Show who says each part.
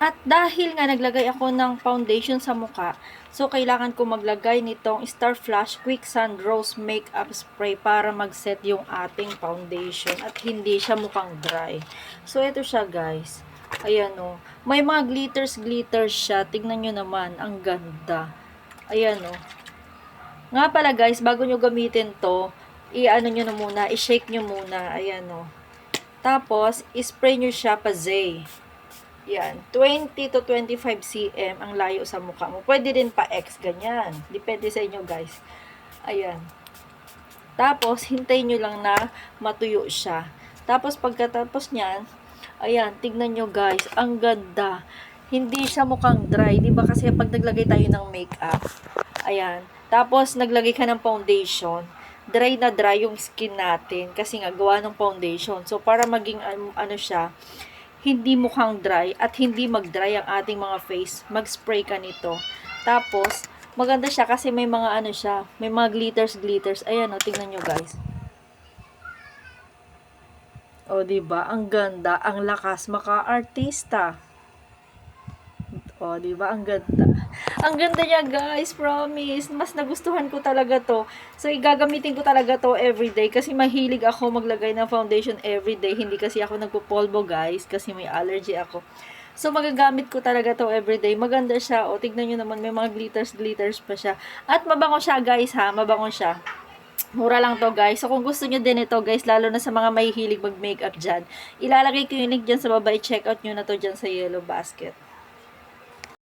Speaker 1: At dahil nga naglagay ako ng foundation sa mukha, so kailangan ko maglagay nitong Star Flash Quick Sun Rose Makeup Spray para mag-set yung ating foundation at hindi siya mukhang dry. So ito siya guys. Ayan o. May mga glitters siya. Tignan nyo naman. Ang ganda. Ayan o. Nga pala guys, bago nyo gamitin to, i-ano nyo na muna, i-shake nyo muna. Ayan o. Tapos, spray nyo siya pa Zay. Yan, 20 to 25 cm ang layo sa mukha mo. Pwede din pa X, ganyan. Depende sa inyo, guys. Ayan. Tapos, hintayin nyo lang na matuyo siya. Tapos, pagkatapos niyan, ayan, tignan nyo, guys. Ang ganda. Hindi siya mukhang dry. Diba kasi pag naglagay tayo ng makeup, ayan. Tapos, naglagay ka ng foundation, dry na dry yung skin natin kasi nga gawa ng foundation. So, para maging ano siya, hindi mukhang dry at hindi mag-dry ang ating mga face, mag-spray ka nito. Tapos, maganda siya kasi may mga ano siya, may mga glitters. Ayan o, tingnan nyo guys. O, diba? Ang ganda, ang lakas, maka-artista. O, diba? Ang ganda. Ang ganda niya, guys. Promise. Mas nagustuhan ko talaga to. So, igagamitin ko talaga to everyday. Kasi mahilig ako maglagay ng foundation everyday. Hindi kasi ako nagpupolvo, guys. Kasi may allergy ako. So, magagamit ko talaga to everyday. Maganda siya. O, tignan nyo naman. May mga glitters pa siya. At mabango siya, guys, ha. Mabango siya. Mura lang to guys. So kung gusto nyo din ito guys, lalo na sa mga mahihilig mag-makeup dyan, ilalagay ko yung link dyan sa baba. I-check out nyo na to dyan sa Yellow Basket.